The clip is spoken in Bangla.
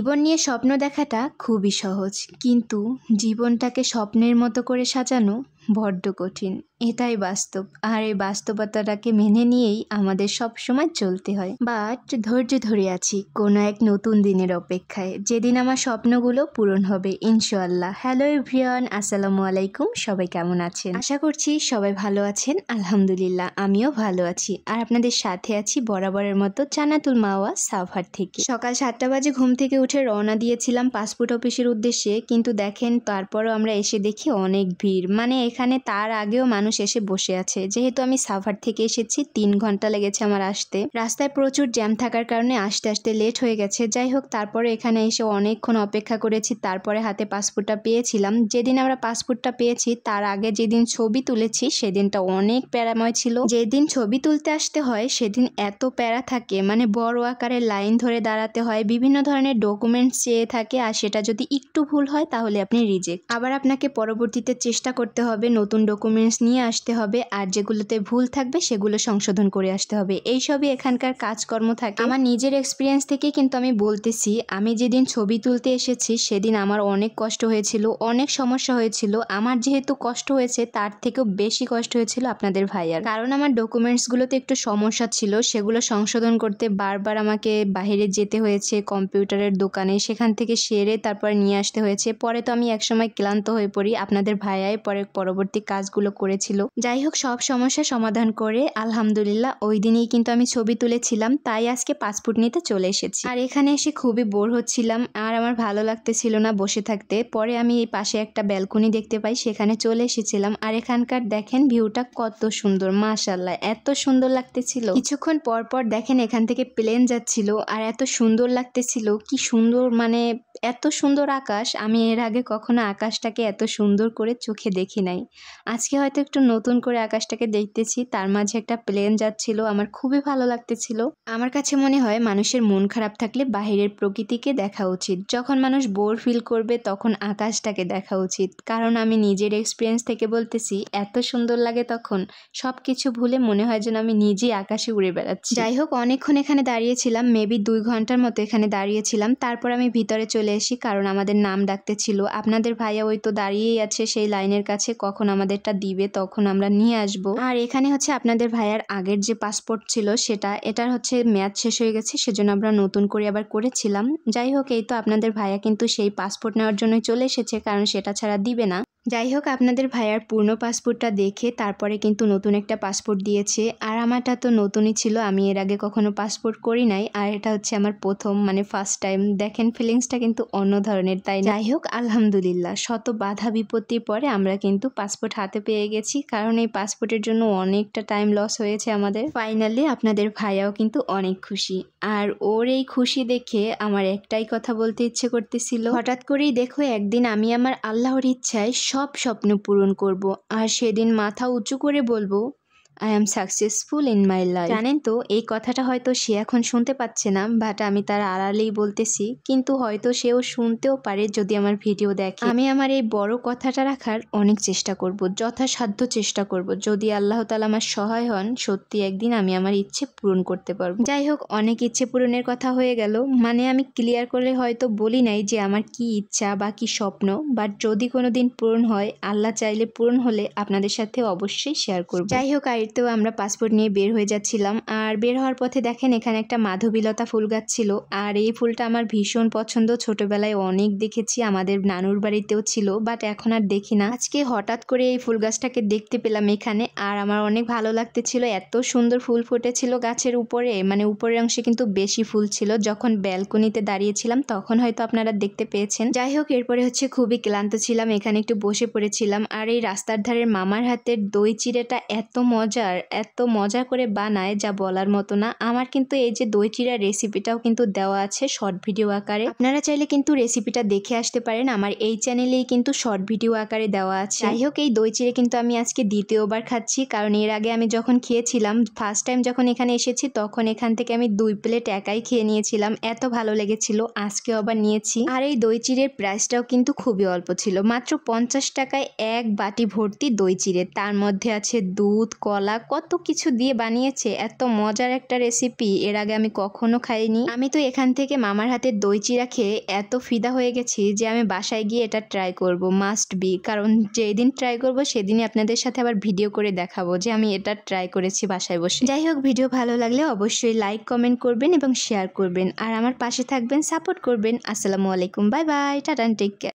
জীবন নিয়ে স্বপ্ন দেখাটা খুবই সহজ, কিন্তু জীবনটাকে স্বপ্নের মতো করে সাজানো বড্ড কঠিন। এটাই বাস্তব, আর এই বাস্তবতাটাকে মেনে নিয়েই আমাদের সব সময় চলতে হয়। বাট ধৈর্য ধরে আছি কোনো এক নতুন দিনের অপেক্ষায়, যেদিন আমার স্বপ্নগুলো পূরণ হবে ইনশাআল্লাহ। হ্যালো এভরিওয়ান, আসসালামু আলাইকুম। সবাই কেমন আছেন? আশা করছি সবাই ভালো আছেন। আলহামদুলিল্লাহ, আমিও ভালো আছি। আর আপনাদের সাথে আছি বরাবরের মতো জান্নাতুল মাওয়া সাভার থেকে। সকাল 7টা বাজে ঘুম থেকে উঠে রওনা দিয়েছিলাম পাসপোর্ট অফিসের উদ্দেশ্যে, কিন্তু দেখেন তারপরও আমরা এসে দেখি অনেক ভিড়। মানে এখানে তার আগেও মানুষ এসে বসে আছে। যেহেতু আমি সাভার থেকে এসেছি, 3 ঘন্টা লেগেছে আমার আসতে। রাস্তায় প্রচুর জ্যাম থাকার কারণে আসতে আসতে লেট হয়ে গেছে। যাই হোক, তারপরে এখানে এসে অনেকক্ষণ অপেক্ষা করেছি, তারপরে হাতে পাসপোর্টটা পেয়েছিলাম। যেদিন আমরা পাসপোর্টটা পেয়েছি তার আগে যেদিন ছবি তুলেছি সেদিনটা অনেক প্যারাময় ছিল। যেদিন ছবি তুলতে আসতে হয় সেদিন এত প্যারা থাকে, মানে বড় আকারে লাইন ধরে দাঁড়াতে হয়, বিভিন্ন ধরনের ডকুমেন্টস চেয়ে থাকে, আর সেটা যদি একটু ভুল হয় তাহলে আপনি রিজেক্ট। আবার আপনাকে পরবর্তীতে চেষ্টা করতে হবে, নতুন ডকুমেন্টস নিয়ে আসতে হবে, আর যেগুলোতে ভুল থাকবে সেগুলো সংশোধন করে আসতে হবে। এইসবই এখানকার কাজকর্ম থাকে। আমার নিজের এক্সপিরিয়েন্স থেকে কিন্তু আমি বলতেছি, আমি যেদিন ছবি তুলতে এসেছি সেদিন আমার অনেক কষ্ট হয়েছিল, অনেক সমস্যা হয়েছিল। আমার যেহেতু কষ্ট হয়েছে তার থেকেও বেশি কষ্ট হয়েছিল আপনাদের ভাইয়ার, কারণ আমার ডকুমেন্টসগুলোতে একটু সমস্যা ছিল, সেগুলো সংশোধন করতে বারবার আমাকে বাইরে যেতে হয়েছে কম্পিউটারের দোকানে, সেখান থেকে সেরে তারপর নিয়ে আসতে হয়েছে। পরে তো আমি একসময় ক্লান্ত হয়ে পড়ি, আপনাদের ভাইয়াই পরে পরবর্তী কাজগুলো করেছিল। যাই হোক, সব সমস্যা সমাধান করে আলহামদুলিল্লাহ ওই দিনেই কিন্তু আমি ছবি তুলেছিলাম, তাই আজকে পাসপোর্ট নিতে চলে এসেছি। আর এখানে এসে খুবই বোর হচ্ছিলাম, আর আমার ভালো লাগতেছিল না বসে থাকতে। পরে আমি এই পাশে একটা ব্যালকনি দেখতে পাই, সেখানে চলে এসেছিলাম। আর এখানকার দেখেন ভিউটা কত সুন্দর, মাশাআল্লাহ এত সুন্দর লাগতেছিল। কিছুক্ষণ পর পর দেখেন এখান থেকে প্লেন যাচ্ছিল, আর এত সুন্দর লাগতেছিল, কি সুন্দর, মানে এত সুন্দর আকাশ। আমি এর আগে কখনো আকাশটাকে এত সুন্দর করে চোখে দেখি নাই। আজকে হয়তো একটু নতুন করে আকাশটাকে দেখতেছি, তার মাঝে একটা প্লেন যাচ্ছিল, আমার খুবই ভালো লাগতেছিল। আমার কাছে মনে হয় মানুষের মন খারাপ থাকলে বাহিরের প্রকৃতিকে দেখা উচিত, যখন মানুষ বোর ফিল করবে তখন আকাশটাকে দেখা উচিত। কারণ আমি নিজের এক্সপিরিয়েন্স থেকে বলতেছি, এত সুন্দর লাগে তখন, সব কিছু ভুলে মনে হয় যেন আমি নিজেই আকাশে উড়ে বেড়াচ্ছি। যাই হোক, অনেকক্ষণ এখানে দাঁড়িয়েছিলাম, মেবি 2 ঘন্টার মতো এখানে দাঁড়িয়েছিলাম। তারপর আমি ভিতরে চলে আসি, কারণ আমাদের নাম ডাকতে ছিল। আপনাদের ভাইয়া ওই তো দাঁড়িয়েই আছে সেই লাইনের কাছে, কখন আমাদেরটা দিবে তখন আমরা নিয়ে আসব। আর এখানে হচ্ছে আপনাদের ভাইয়ার আগের যে পাসপোর্ট ছিল এটার হচ্ছে মেয়াদ শেষ হয়ে গেছে, সেজন্য আমরা নতুন করে আবার করেছিলাম। যাই হোক, এই তো আপনাদের ভাইয়া কিন্তু সেই পাসপোর্ট নেওয়ার জন্যই চলে এসেছে, কারণ সেটা ছাড়া দিবে না। যাই হোক, আপনাদের ভাইয়ার পূর্ণ পাসপোর্টটা দেখে তারপরে কিন্তু নতুন একটা পাসপোর্ট দিয়েছে। আর আমারটা তো নতুনই ছিল, আমি এর আগে কখনো পাসপোর্ট করি নাই, আর এটা হচ্ছে আমার প্রথম, মানে ফার্স্ট টাইম। দেখেন ফিলিংসটা কিন্তু অন্য ধরনের, তাই না? যাই হোক, আলহামদুলিল্লাহ শত বাধা বিপত্তির পরে আমরা কিন্তু পাসপোর্ট হাতে পেয়ে গেছি, কারণ এই পাসপোর্টের জন্য অনেকটা টাইম লস হয়েছে আমাদের। ফাইনালি আপনাদের ভাইয়াও কিন্তু অনেক খুশি, আর ওর এই খুশি দেখে আমার একটাই কথা বলতে ইচ্ছে করতেছিল, হঠাৎ করেই দেখো একদিন আমি আমার আল্লাহর ইচ্ছায় সব স্বপ্ন পূরণ করব, আর সেদিন মাথা উঁচু করে বলবো I am successful in my life. জানেন তো, এই কথাটা হয়তো সে এখন শুনতে পাচ্ছে না, বাট আমি তার আড়ালেই বলতেছি, কিন্তু হয়তো সেও শুনতেও পারে যদি আমার ভিডিও দেখে। আমি আমার এই বড় কথাটা রাখার অনেক চেষ্টা করব, যথাসাধ্য চেষ্টা করব। যদি আল্লাহ তাআলা আমার সহায় হন, সত্যি একদিন আমি আমার ইচ্ছে পূরণ করতে পারবো। যাই হোক, অনেক ইচ্ছে পূরণের কথা হয়ে গেল, মানে আমি ক্লিয়ার করে হয়তো বলি নাই যে আমার কি ইচ্ছা বা কি স্বপ্ন, বাট যদি কোনোদিন পূরণ হয়, আল্লাহ চাইলে পূরণ হলে আপনাদের সাথে অবশ্যই শেয়ার করব। যাই হোক, তো আমরা পাসপোর্ট নিয়ে বের হয়ে যাচ্ছিলাম, আর বের হওয়ার পথে দেখেন এখানে একটা মাধবীলতা ফুল গাছ ছিল, আর এই ফুলটা আমার ভীষণ পছন্দ। ছোটবেলায় অনেক দেখেছি, আমাদের নানুর বাড়িতেও ছিল, বাট এখন আর দেখি না। আজকে হঠাৎ করে এই ফুল গাছটাকে দেখতে পেলাম এখানে, আর আমার অনেক ভালো লাগতেছিল। এত সুন্দর ফুল ফুটেছিল গাছের উপরে, মানে উপরের অংশে কিন্তু বেশি ফুল ছিল। যখন ব্যালকনিতে দাঁড়িয়েছিলাম তখন হয়তো আপনারা দেখতে পেয়েছেন। যাই হোক, এরপরে হচ্ছে খুবই ক্লান্ত ছিলাম, এখানে একটু বসে পড়েছিলাম। আর এই রাস্তার ধারের মামার হাতের দই চিড়েটা এত মজা করে বানায় যা বলার মতো না। আমার কিন্তু এই যে দই চিড়ার রেসিপিটাও কিন্তু দেওয়া আছে শর্ট ভিডিও আকারে, আপনারা চাইলে কিন্তু রেসিপিটা দেখে আসতে পারেন, আমার এই চ্যানেলেই কিন্তু শর্ট ভিডিও আকারে দেওয়া আছে। যাই হোক, এই দই চিড়ে কিন্তু আমি আজকে দ্বিতীয়বার খাচ্ছি, কারণ এর আগে আমি যখন খেয়েছিলাম, ফার্স্ট টাইম যখন এখানে এসেছি, তখন এখান থেকে আমি 2 প্লেট একাই খেয়ে নিয়েছিলাম, এত ভালো লেগেছিল। আজকেও আবার নিয়েছি। আর এই দই চিড়ের প্রাইসটাও কিন্তু খুবই অল্প ছিল, মাত্র 50 টাকায় এক বাটি ভর্তি দই চিড়ে, তার মধ্যে আছে দুধ, কলা, কলা কত কিছু দিয়ে বানিয়েছে। এত মজার একটা রেসিপি এর আগে আমি কখনো খাইনি। আমি তো এখান থেকে মামার হাতের দই চিড়া খেয়ে এত ফিদা হয়ে গেছি যে আমি বাসায় গিয়ে এটা ট্রাই করব, মাস্ট বি। কারণ যেদিন ট্রাই করব সেদিনই আপনাদের সাথে আবার ভিডিও করে দেখাবো যে আমি এটা ট্রাই করেছি বাসায় বসে। যাই হোক, ভিডিও ভালো লাগলে অবশ্যই লাইক কমেন্ট করবেন এবং শেয়ার করবেন আর আমার পাশে থাকবেন, সাপোর্ট করবেন। আসসালামু আলাইকুম, bye bye, tata, take care.